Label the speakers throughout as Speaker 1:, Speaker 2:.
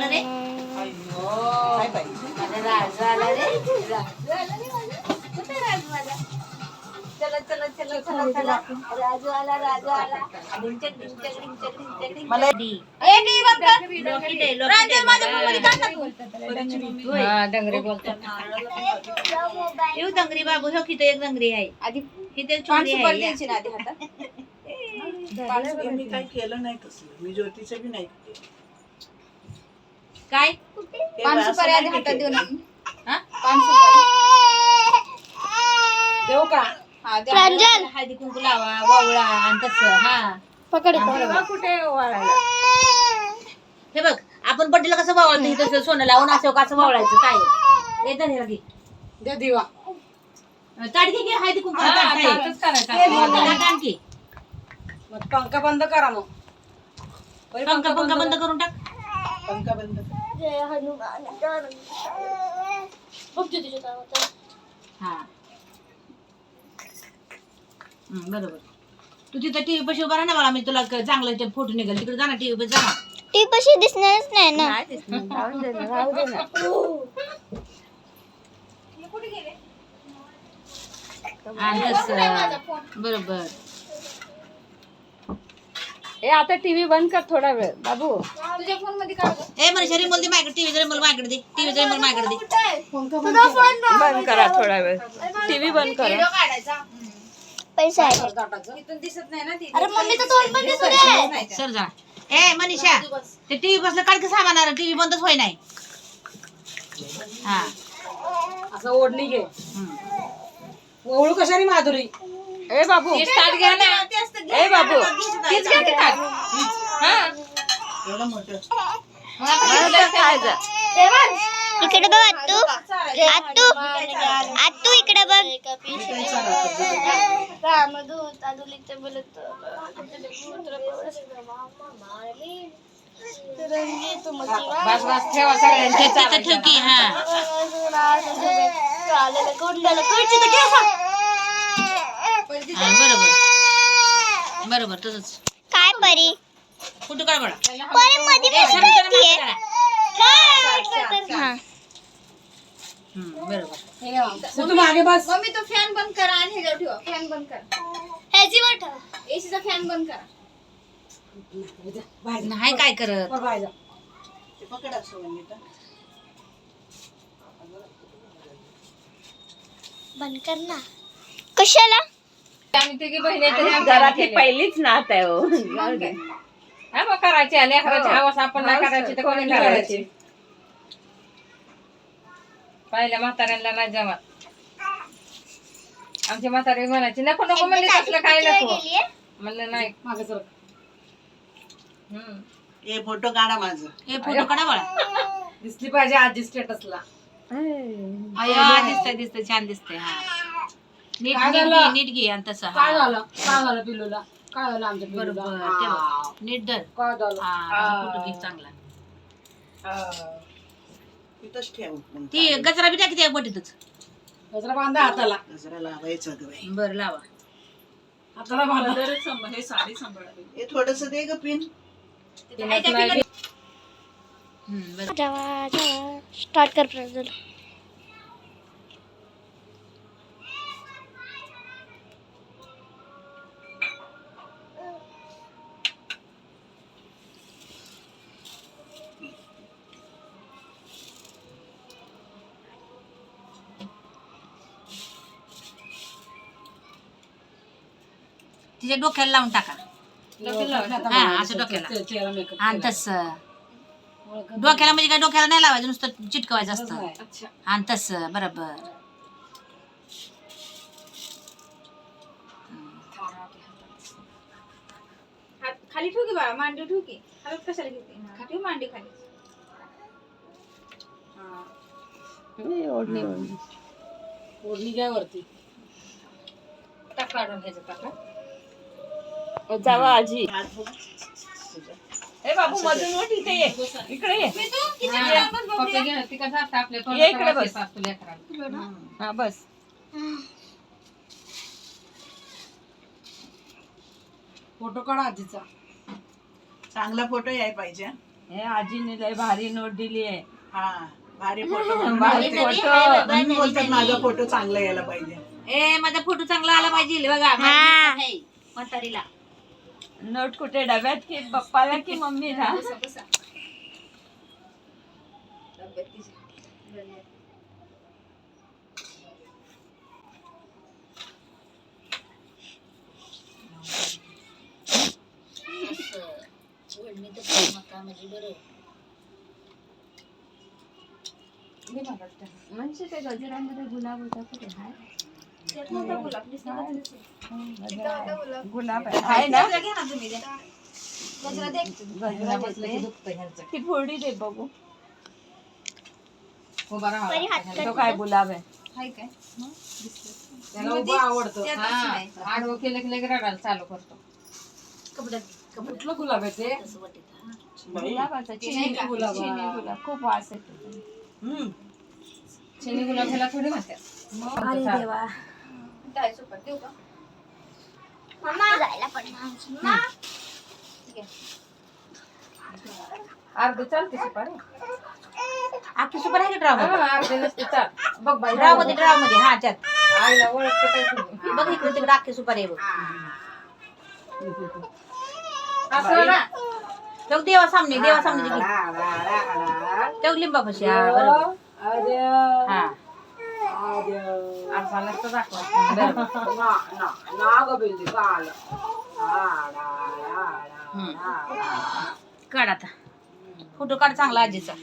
Speaker 1: आला रे
Speaker 2: काय पाहिजे
Speaker 1: माझा राजू आला रे राजू आला रे माझा कुठे राजू माझा चला चला चला चला चला राजू आला ढिंचक ढिंचक ढिंचक ढिंचक
Speaker 2: मला
Speaker 1: ए टी बंद कर लॉकेट आहे राजू माझ्या फोनमध्ये काय टाकू
Speaker 3: हा डंगरे बोलतात.
Speaker 1: येऊ दंगरी बाबू हो किती एक दंगरी आहे
Speaker 3: आधी
Speaker 1: किती
Speaker 3: 500
Speaker 1: छोटी
Speaker 3: रुपये
Speaker 1: आहे
Speaker 3: द्यायची ना आधी हातात.
Speaker 2: मी काही केलं नाही तसं मी ज्योतीचं बी नाही केलं.
Speaker 1: काय
Speaker 2: हे
Speaker 3: 500
Speaker 2: असं
Speaker 3: रुपये आधी
Speaker 2: नाही
Speaker 3: हातात देऊ
Speaker 2: केलं.
Speaker 3: ना.
Speaker 1: हा
Speaker 3: 500 रुपये
Speaker 2: देऊ का
Speaker 3: हा द्या.
Speaker 1: हळदी कुंकू लावा वावळा आणि तसं हा
Speaker 3: कुठे वाळायला
Speaker 1: हे बघ आपण बड्डेला कसं वावळतो तसं सोनं लावून असं कसं वावळायचं काय येतं हे लगे
Speaker 3: द्या दिवा.
Speaker 1: ताट घे हळदी कुंकू
Speaker 3: ताटच करायचं.
Speaker 1: आणखी
Speaker 3: मग पंखा बंद करा मग.
Speaker 1: पंखा पंखा बंद करून टाक
Speaker 2: पंखा बंद कर.
Speaker 1: हा बरोबर तू तिथं टीव्ही पाशी उभा राहा ना मला मी तुला चांगलं फोटो निघाल तिकडे जा ना टीव्ही पाशी जा ना.
Speaker 4: ती कशी दिसणारच नाही ना.
Speaker 1: आणि तसं बरोबर
Speaker 3: ए आता टीव्ही बंद कर थोडा वेळ बाबू. तुझ्या फोन मध्ये काय
Speaker 1: ए मनीषा रिमोट दे माझ्याकडे टीव्हीचा रिमोट माझ्याकडे दे टीव्हीचा रिमोट माझ्याकडे दे
Speaker 3: बंद करा थोडा वेळ. टीव्ही बंद करा.
Speaker 4: पैसा आहे.
Speaker 3: इथून दिसत नाही ना ती.
Speaker 4: अरे मम्मीचं तोंड पण दिसू दे.
Speaker 1: सर जा ए मनीषा ते टीव्ही बसलं काढ का सामान टीव्ही बंदच होय नाही हा
Speaker 3: असं ओढणी घे. ओळू कशाने माधुरी. ए बाबू ताट घ्या ना. ए बाबू तीच घ्या की ताट. हा
Speaker 2: एवढं मोठं
Speaker 4: इकडे बघ आत्तू आत्तू आत्तू इकडे बघ.
Speaker 3: बस बस ठेवा सगळ्यांचे
Speaker 1: त्याचं ठेव की हा हा, बरोबर बरोबर तसंच
Speaker 4: काय परी
Speaker 1: कुठं काढ बडा
Speaker 4: परी मध्ये
Speaker 1: ए,
Speaker 4: पण
Speaker 1: शर्ट
Speaker 4: करतीये.
Speaker 1: करा.
Speaker 4: हा.
Speaker 1: बरोबर
Speaker 3: तू मागे बस.
Speaker 5: मम्मी तो फॅन बंद करा आणि ह्याच्यावर ठेवा. फॅन बंद करा.
Speaker 4: ह्याचीवर ठेव.
Speaker 5: एसीचा फॅन बंद करा.
Speaker 1: नाही काय करत
Speaker 2: ते पकड असं वनिता.
Speaker 4: बंद कर ना. कशाला
Speaker 3: आम्ही तिघी बहिणी तरी घरातली पहिलीच नात आहे हो. हा मग करायची लेकराची हवास आपण नाही करायची तर कोणी करायची. पहिल्या म्हाताऱ्यांना नाही जमत. आमची म्हातारी म्हणायची नको नको म्हणले कसलं काय नको म्हणलं नाही मागे सर.
Speaker 2: हे फोटो काढा माझं.
Speaker 1: हे फोटो काढा बळा
Speaker 3: दिसली पाहिजे आजी स्टेटसला.
Speaker 1: दिसतंय दिसतंय छान दिसतंय हा नीट नीट घे आणि तसं
Speaker 3: काय
Speaker 1: हा
Speaker 3: झालं काय झालं पिल्लूला काय झालं आमच्या
Speaker 1: बरोबर
Speaker 3: पिल्लूला.
Speaker 1: ते बघ. नीट धर
Speaker 3: काय झालं
Speaker 1: हा फोटो घे चांगला
Speaker 2: तिथंच ठेव.
Speaker 1: ती गजरा बी टाकी त्या बटीतच
Speaker 3: गजरा बांधा हाताला.
Speaker 2: गजरा लावायचं ग बाई.
Speaker 1: बरं लावा
Speaker 3: हाताला बांधा.
Speaker 2: हे थोडस दे ग पिन.
Speaker 1: बरं
Speaker 4: स्टार्ट कर प्रज्वल.
Speaker 1: तिच्या डोक्याला लावून टाका हा असं डोक्याला
Speaker 3: चेहरा मेकअप
Speaker 1: आणि तसं डोक्याला म्हणजे काय डोक्याला नाही लावायचं नुसतं चिटकवायचं असतं
Speaker 3: अच्छा.
Speaker 1: आणि तसं बरोबर
Speaker 5: हात खाली ठेव की बाळा. मांडी ठेव की. हातात कशाला घेते. ठेव मांडी खाली.
Speaker 3: ओढणी घ्या वरती. टाक काढून घ्यायचं टाका.
Speaker 4: जावा आजी.
Speaker 2: हात बघ. तुझा.
Speaker 3: ए बाबू मधून वट इथे ये. इकडे ये. पप्पा घे ती कसं असतं आपल्या तोंडात वास येत असतो लेकराला. हा बस. फोटो काढा आजीचा.
Speaker 2: चांगला फोटो याय पाहिजे.
Speaker 3: हे आजीने लय भारी नोट दिली आहे.
Speaker 2: हा भारी फोटो
Speaker 3: भारी फोटो.
Speaker 2: बोलतात माझा फोटो चांगला यायला पाहिजे.
Speaker 1: ए माझा फोटो चांगला आला पाहिजे बघा म्हातारीला.
Speaker 3: नोट कुठे डब्यात की पप्पाला की मम्मीला?
Speaker 5: बसा डब्यात तिच्या.
Speaker 3: म्हणजे ते गजरामध्ये गुलाब होता कुठे?
Speaker 5: त्यात नव्हता गुलाब, दिसला का दिसला? तिथं होता गुलाब.
Speaker 3: गुलाब आहे ना?
Speaker 5: गजरा घ्या ना तुम्ही द्या. गजरा दे.
Speaker 3: गजरा बसले. ती फोडी दे बघू. तो काय गुलाब आहे?
Speaker 5: हाय काय?
Speaker 3: त्याला उभं आवडतो.
Speaker 5: त्यात असं नाही.
Speaker 3: आडवं केलं की लगेच रडायला चालू करतो. कुठलं गुलाब आहे ते? गुलाबाचा चिनी गुलाब. चिनी गुलाब खूप वास येतो. चिनी गुलाब ह्याला थोडी म्हणतात.
Speaker 4: अरे देवा.
Speaker 5: काय सुपारी देऊ का?
Speaker 4: जायला पडणार.
Speaker 3: अर्ध चालते सुपारी.
Speaker 1: आखी सुपर आहे ड्राव
Speaker 3: अर्धे नसते चाल. बघ बाई
Speaker 1: ड्राव मध्ये हा त्यात
Speaker 3: आईला ओळखतं काय तुम्ही?
Speaker 1: बघ इकडे तिकडे आखी सुपारी आहे बघ.
Speaker 3: असं ना.
Speaker 1: तेव्हा देवा सामने तेव्हा लिंबापाशी हा बरोबर. हा
Speaker 3: असा नसतं दाखवायचं.
Speaker 1: काढ आता फोटो काढ चांगला आजीचा.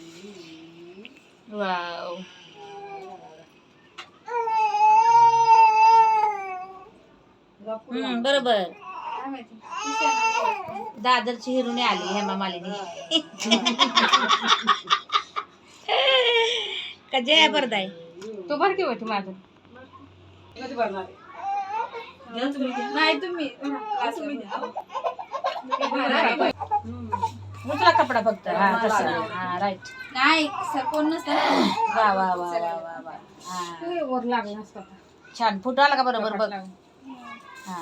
Speaker 1: वाव बरोबर.
Speaker 5: काय माहिती? दिसेना.
Speaker 1: दादरची हिरोने आली हेमा मालिनी. का जया पडदा आहे.
Speaker 3: तू भर की होती माझं. कधी भरणार?
Speaker 5: नाही तुम्ही
Speaker 1: उचला कपडा फक्त. हा तसं हा राईट.
Speaker 5: नाही सर कोण नसतं ना.
Speaker 1: वा वा वा वा वा वा. हा
Speaker 3: वर लागलं नसतं.
Speaker 1: छान फोटो आला का बरोबर बघ. हा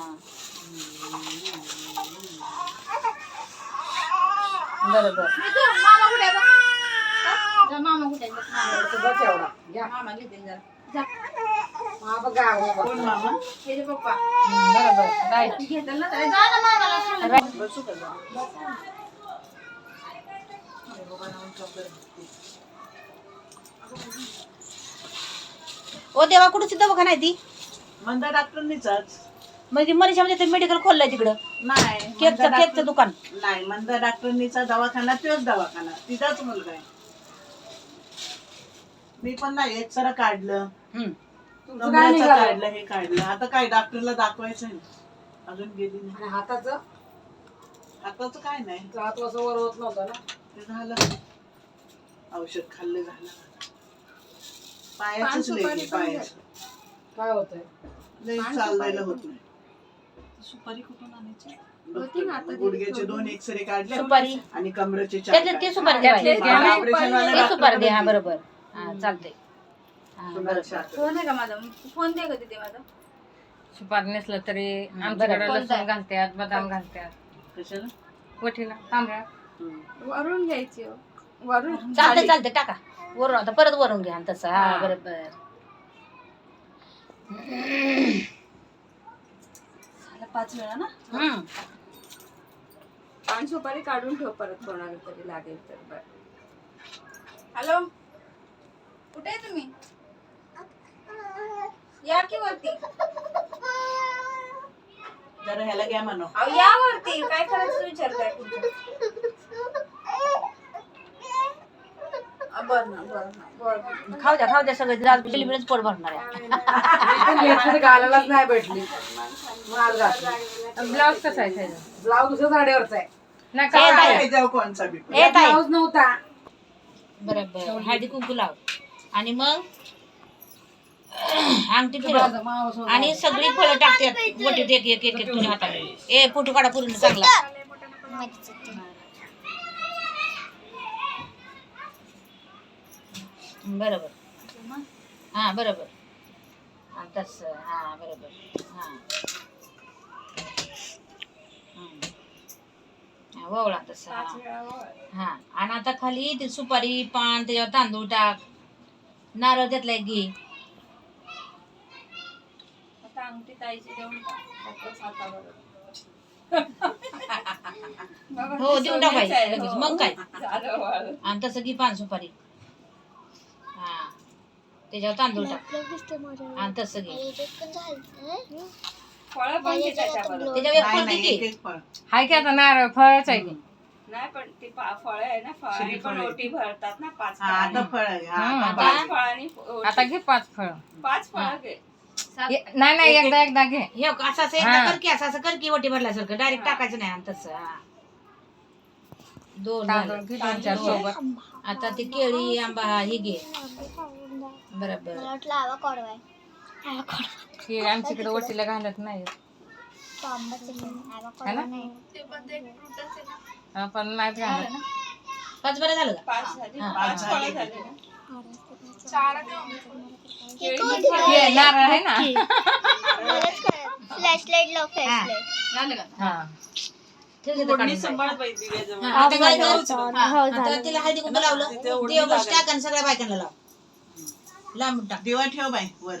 Speaker 1: बरोबर.
Speaker 5: मामा कुठे आहे बघ? जा, मामा कुठे आहे? मामा घेते जरा. जा.
Speaker 2: कोण मामा?
Speaker 5: हे जे पप्पा
Speaker 1: बरोबर राईट.
Speaker 5: घेतात ना तर जा ना मामाला खाली.
Speaker 2: बसू का जा?
Speaker 1: ओ देवा कुठची दवाखाना आहे ती?
Speaker 2: मंदा डॉक्टरनीच आज.
Speaker 1: म्हणजे मनीषामध्ये ते मेडिकल खोललंय तिकडं
Speaker 2: नाही
Speaker 1: केकचं दुकान.
Speaker 2: नाही मंदा डॉक्टरनीचा दवाखाना तोच दवाखाना तिचाच मुलगा आहे. मी पण नाही एक सरा काढलं कमरेचं काढलं हे काढलं. आता काय डॉक्टरला दाखवायचं ना. अजून गेली नाही. हाताचं काय नाही
Speaker 3: वर होत नव्हतं ना.
Speaker 2: ते झालं औषध खाल्लं झालं. पायाच लई पायाचं
Speaker 3: काय होतंय?
Speaker 2: लई चालायला होत नाही. सुपारी कुठून आणायची? गुडघ्याचे 2 एक्सरे काढले
Speaker 1: सुपारी
Speaker 2: आणि कमरेचे 4
Speaker 1: त्यातले ते सुपारी द्यावा.
Speaker 2: ऑपरेशन
Speaker 1: ते सुपारी दे. हा बरोबर. हा चालतंय. हा बरोबर.
Speaker 5: फोन आहे का माझा? फोन दे का तिथे माझा?
Speaker 3: सुपारी नसलं तरी आमच्याकडे लसूण घालतात, बदाम घालतात.
Speaker 2: कशाला?
Speaker 3: वठीला तांबड्या.
Speaker 5: वरून घ्यायची हो. वरून
Speaker 1: चालतंय टाका वरून. आता परत वरून घ्या तसं. हा बरोबर.
Speaker 5: 5 वेळा ना. पान सुपारी काढून ठेव परत कोणाला तरी लागेल तर. बर. हॅलो कुठे आहे तुम्ही? या की वरती.
Speaker 2: जरा ह्याला घ्या म्हणो.
Speaker 5: अहो या वरती. काय करायचं विचार काय तुमचा? बर ना बर.
Speaker 1: खाऊ द्या सगळं. आज बिलबिलच पोट भरणार आहे.
Speaker 3: घालायलाच नाही भेटली. ब्लाऊज कसा आहे? ब्लाऊज दुसऱ्या साडीवरचा आहे ना.
Speaker 2: काय जाऊ कोणचा बी.
Speaker 1: ए ताई
Speaker 3: ब्लाऊज नव्हता.
Speaker 1: बरोबर. हळदी कुंकू लाव आणि मग अंगठी फिरव आणि सगळी फळं टाकतात वटीत एक एक एक एक तुझ्या हाताने. ए फोटो काढा पूर्ण चांगला. बरोबर. हा बरोबर. हा तसं. हा बरोबर. हा वळा तसा
Speaker 5: 5 वेळा वळ.
Speaker 1: हा. आणि आता खाली ते सुपारी पान त्याच्यावर तांदूळ टाक, नारळ त्यातला एक घे.
Speaker 5: आता अंगठी ताईची देऊन टाक. त्याच्याच हातावर. बाबा,
Speaker 1: हो,
Speaker 5: ते
Speaker 1: देऊन टाकायचं
Speaker 5: सोन्याचं आहे.
Speaker 1: लगेच.
Speaker 5: हो.
Speaker 1: मग काय?
Speaker 5: झालं वाळून.
Speaker 1: आणि तसं घे पान सुपारी. हा, त्याच्यावर तांदूळ टाक
Speaker 4: दिसते माझ्या
Speaker 1: आणि तसं घे.
Speaker 4: याच्यात पण झालं
Speaker 5: फळं पण घे त्याच्याबरोबर.
Speaker 1: त्याच्यावर एक
Speaker 2: नाही
Speaker 1: फळ
Speaker 2: नाही
Speaker 1: किती?
Speaker 2: एक एक फळ
Speaker 3: हाय की आता नारळ फळच आहे की.
Speaker 5: नाही पण ती फळं आहे ना, फळाने पण
Speaker 2: श्रीफळ आहे.
Speaker 5: ओटी भरतात ना 5
Speaker 2: हा आता
Speaker 5: फळांनी.
Speaker 2: फळ आहे. हा,
Speaker 3: हं,
Speaker 2: आता
Speaker 3: आता-
Speaker 5: 5 फळांनी ओटी.
Speaker 3: आता घे 5 फळ.
Speaker 5: 5 फळं घे.
Speaker 3: नाही नाही एकदा घे.
Speaker 1: हे असं असं एकदा कर की, असं कर की वटी भरल्यासारखं. डायरेक्ट टाकायचं नाही आणि तसं. हा. 2
Speaker 3: तांदूळ
Speaker 1: झालं.
Speaker 3: घे 2-4 सोबत.
Speaker 1: आता ते केळी आंबा हे घे. बरोबर.
Speaker 4: मला वाटलं आवा कोडवाय
Speaker 3: हे आमच्याकडे ओटीला घालत नाही. है ना? आपण नाहीच घालत.
Speaker 1: 5 बरं झालं का?
Speaker 5: 5 झाली.
Speaker 1: हा.
Speaker 5: 5 फळं झाली ना.
Speaker 3: हे नारळ आहे ना.
Speaker 4: फ्लॅश लाईट लाव फ्लॅश
Speaker 1: हा.
Speaker 4: लाईट
Speaker 1: झालं का?
Speaker 3: हा.
Speaker 1: ठेव तिथं
Speaker 2: फोडणी
Speaker 1: काढून.
Speaker 2: सांभाळ बाई दिव्याजवळ.
Speaker 1: हा, आता काय कर?
Speaker 4: हो
Speaker 1: आता
Speaker 4: झालं
Speaker 1: तिला हळदी कुंकू लावलं.
Speaker 2: तिथे ओढणी
Speaker 1: देव बस
Speaker 2: लागायची.
Speaker 1: टाक आणि सगळ्या बायकांना लाव. लांबून टाक.
Speaker 2: दिवा ठेव बाई वर.